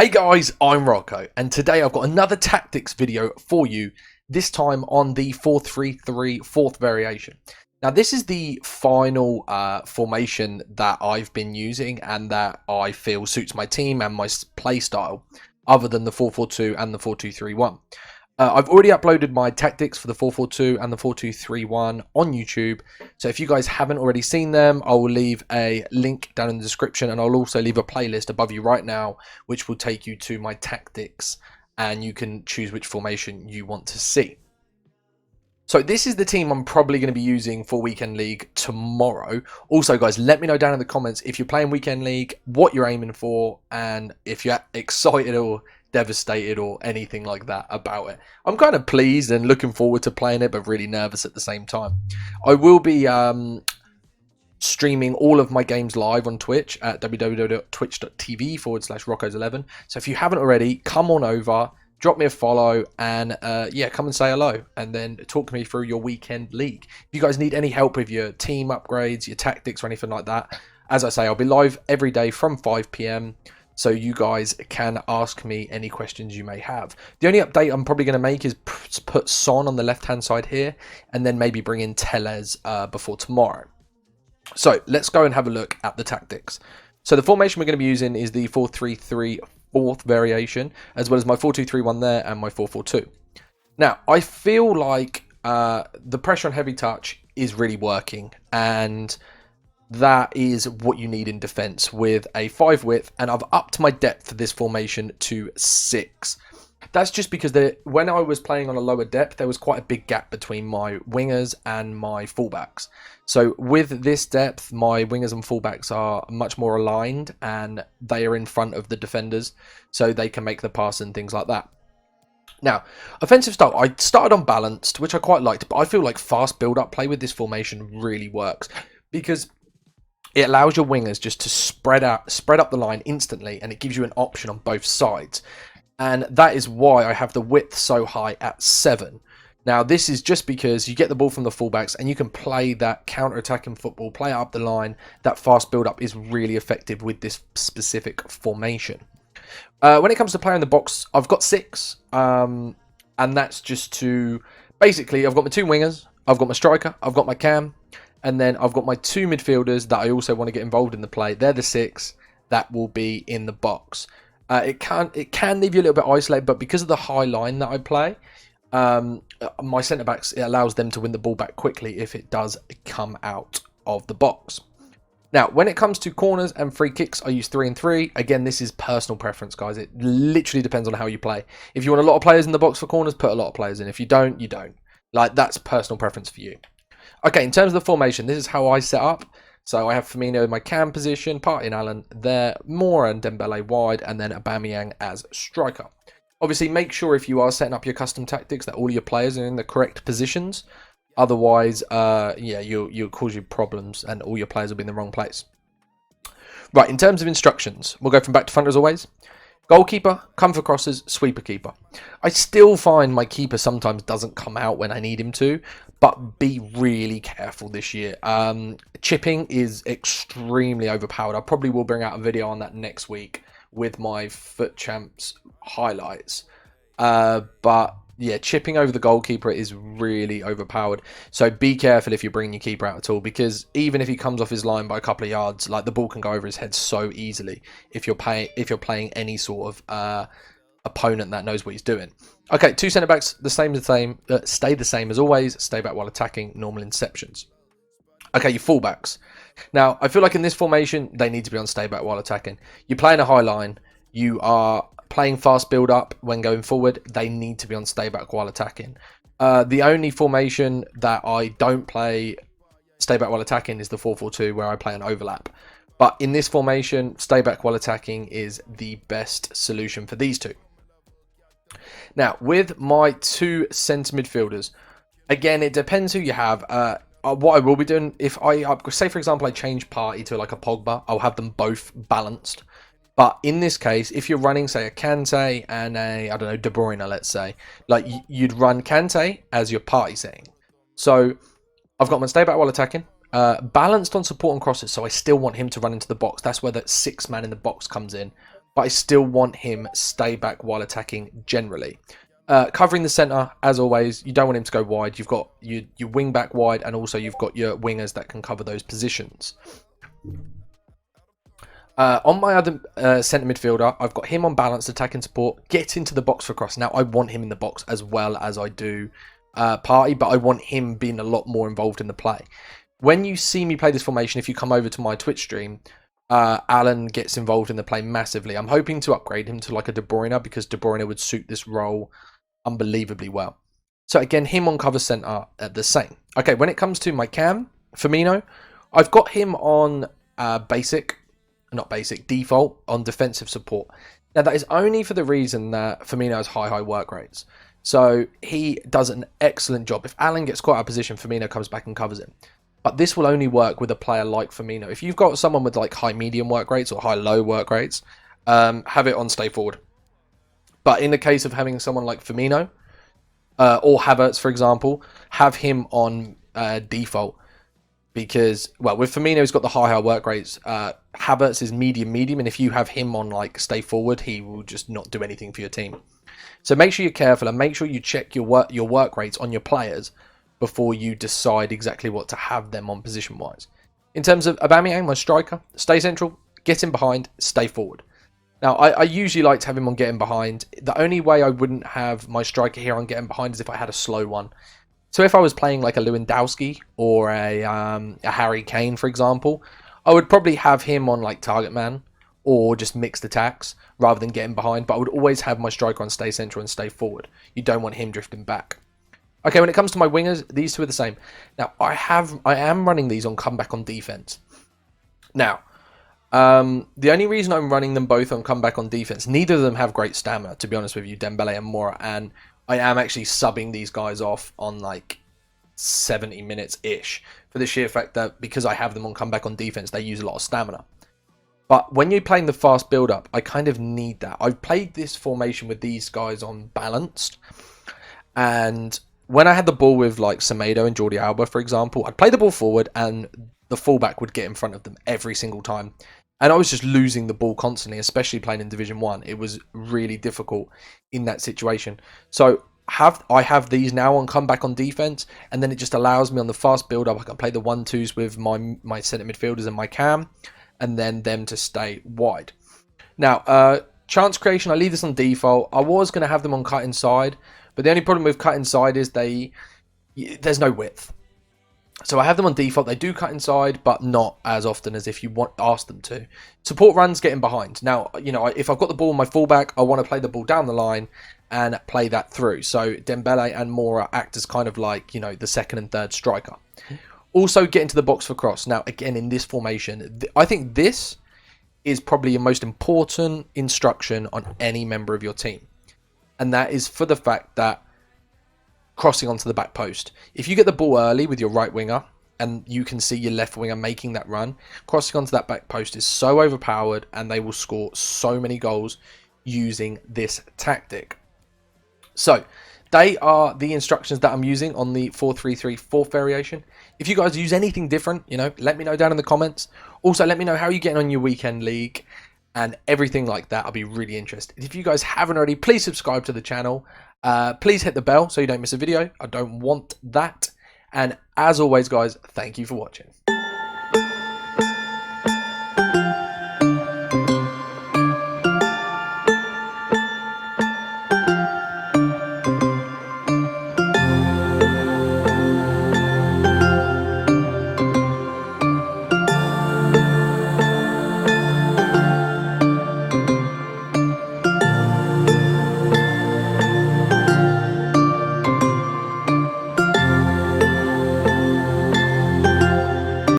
Hey guys, I'm Rocco, and today I've got another tactics video for you, this time on the 4-3-3 fourth variation. Now this is the final formation that I've been using and that I feel suits my team and my play style, other than the 4-4-2 and the 4-2-3-1. I've already uploaded my tactics for the 4-4-2 and the 4-2-3-1 on YouTube. So if you guys haven't already seen them, I will leave a link down in the description, and I'll also leave a playlist above you right now, which will take you to my tactics, and you can choose which formation you want to see. So this is the team I'm probably going to be using for Weekend League tomorrow. Also, guys, let me know down in the comments if you're playing Weekend League, what you're aiming for, and if you're excited or devastated or anything like that about it. I'm kind of pleased and looking forward to playing it, but really nervous at the same time. I will be streaming all of my games live on Twitch at www.twitch.tv/Roccos11. So if you haven't already, come on over, drop me a follow, and yeah, come and say hello, and then talk to me through your Weekend League. If you guys need any help with your team upgrades, your tactics, or anything like that, as I say, I'll be live every day from 5 PM. So you guys can ask me any questions you may have. The only update I'm probably going to make is put Son on the left-hand side here, and then maybe bring in Tellez before tomorrow. So let's go and have a look at the tactics. So the formation we're going to be using is the 4-3-3 fourth variation, as well as my 4-2-3-1 there and my 4-4-2. Now, I feel like the pressure on heavy touch is really working, and that is what you need in defense with a 5 width, and I've upped my depth for this formation to 6. That's just because when I was playing on a lower depth, there was quite a big gap between my wingers and my fullbacks. So with this depth, my wingers and fullbacks are much more aligned, and they are in front of the defenders, so they can make the pass and things like that. Now, offensive style, I started on balanced, which I quite liked, but I feel like fast build-up play with this formation really works, because it allows your wingers just to spread up the line instantly, and it gives you an option on both sides. And that is why I have the width so high at 7. Now, this is just because you get the ball from the fullbacks and you can play that counter-attacking football, play up the line. That fast build-up is really effective with this specific formation. When it comes to playing the box, I've got 6. And that's just to... Basically, I've got my 2 wingers, I've got my striker, I've got my cam, and then I've got my 2 midfielders that I also want to get involved in the play. They're the 6 that will be in the box. It can leave you a little bit isolated, but because of the high line that I play, my centre-backs, it allows them to win the ball back quickly if it does come out of the box. Now, when it comes to corners and free kicks, I use 3 and 3. Again, this is personal preference, guys. It literally depends on how you play. If you want a lot of players in the box for corners, put a lot of players in. If you don't, you don't. Like, that's personal preference for you. Okay, in terms of the formation, this is how I set up. So I have Firmino in my cam position, Partey and Allen there, Moura and Dembele wide, and then Aubameyang as striker. Obviously, make sure if you are setting up your custom tactics that all your players are in the correct positions. Otherwise, yeah, you'll cause you problems and all your players will be in the wrong place. Right, in terms of instructions, we'll go from back to front as always. Goalkeeper, come for crosses, sweeper keeper. I still find my keeper sometimes doesn't come out when I need him to, but be really careful this year. Chipping is extremely overpowered. I probably will bring out a video on that next week with my Foot Champs highlights. But yeah, chipping over the goalkeeper is really overpowered. So be careful if you're bringing your keeper out at all, because even if he comes off his line by a couple of yards, like the ball can go over his head so easily if you're playing any sort of opponent that knows what he's doing. Okay, 2 centre backs, stay the same as always. Stay back while attacking, normal inceptions. Okay, your fullbacks. Now, I feel like in this formation, they need to be on stay back while attacking. You're playing a high line. You are playing fast build up when going forward. They need to be on stay back while attacking. The only formation that I don't play stay back while attacking is the 4-4-2, where I play an overlap. But in this formation, stay back while attacking is the best solution for these two. Now, with my 2 centre midfielders, again, it depends who you have. What I will be doing, if I say for example I change Partey to like a Pogba, I'll have them both balanced. But in this case, if you're running, say, a Kante and a, I don't know, De Bruyne, let's say, like you'd run Kante as your Partey setting. So I've got my stay back while attacking, balanced on support and crosses, so I still want him to run into the box. That's where that 6-man in the box comes in. but I still want him stay back while attacking generally. Covering the centre, as always, you don't want him to go wide. You've got your wing back wide, and also you've got your wingers that can cover those positions. On my other centre midfielder, I've got him on balanced attacking support. Get into the box for cross. Now, I want him in the box as well as I do Party, but I want him being a lot more involved in the play. When you see me play this formation, if you come over to my Twitch stream, Alan gets involved in the play massively. I'm hoping to upgrade him to like a De Bruyne, because De Bruyne would suit this role unbelievably well. So again, him on cover centre, the same. Okay, when it comes to my cam, Firmino, I've got him on default on defensive support. Now that is only for the reason that Firmino has high work rates. So he does an excellent job. If Alan gets caught out of position, Firmino comes back and covers him. But this will only work with a player like Firmino. If you've got someone with like high medium work rates or high low work rates, have it on stay forward. But in the case of having someone like Firmino or Havertz, for example, have him on default. Because, well, with Firmino, he's got the higher work rates. Havertz is medium, and if you have him on like stay forward, he will just not do anything for your team. So make sure you're careful and make sure you check your work rates on your players before you decide exactly what to have them on position-wise. In terms of Aubameyang, my striker, stay central, get in behind, stay forward. Now, I usually like to have him on getting behind. The only way I wouldn't have my striker here on getting behind is if I had a slow one. So if I was playing like a Lewandowski or a Harry Kane, for example, I would probably have him on like target man or just mixed attacks rather than getting behind. But I would always have my striker on stay central and stay forward. You don't want him drifting back. Okay, when it comes to my wingers, these two are the same. Now, I am running these on comeback on defense. Now, the only reason I'm running them both on comeback on defense, neither of them have great stamina, to be honest with you, Dembele and Mora, and I am actually subbing these guys off on like 70 minutes-ish for the sheer fact that because I have them on comeback on defense, they use a lot of stamina. But when you're playing the fast build-up, I kind of need that. I've played this formation with these guys on balanced, and when I had the ball with like Semedo and Jordi Alba, for example, I'd play the ball forward and the fullback would get in front of them every single time. And I was just losing the ball constantly, especially playing in Division 1. It was really difficult in that situation. So I have these now on comeback on defense, and then it just allows me on the fast build-up, I can play the 1-2s with my centre midfielders and my cam, and then them to stay wide. Now, chance creation, I leave this on default. I was going to have them on cut inside, but the only problem with cut inside is there's no width. So I have them on default. They do cut inside, but not as often as if you ask them to. Support runs getting behind. Now, you know, if I've got the ball on my fullback, I want to play the ball down the line and play that through. So Dembele and Mora act as kind of like, you know, the second and third striker. Also get into the box for cross. Now, again, in this formation, I think this is probably your most important instruction on any member of your team. And that is for the fact that crossing onto the back post. If you get the ball early with your right winger and you can see your left winger making that run, crossing onto that back post is so overpowered and they will score so many goals using this tactic. So they are the instructions that I'm using on the 4-3-3 fourth variation. If you guys use anything different, you know, let me know down in the comments. Also, let me know how you're getting on your weekend league and everything like that. I'll be really interested. If you guys haven't already, please subscribe to the channel. Please hit the bell so you don't miss a video. I don't want that. And as always, guys, thank you for watching.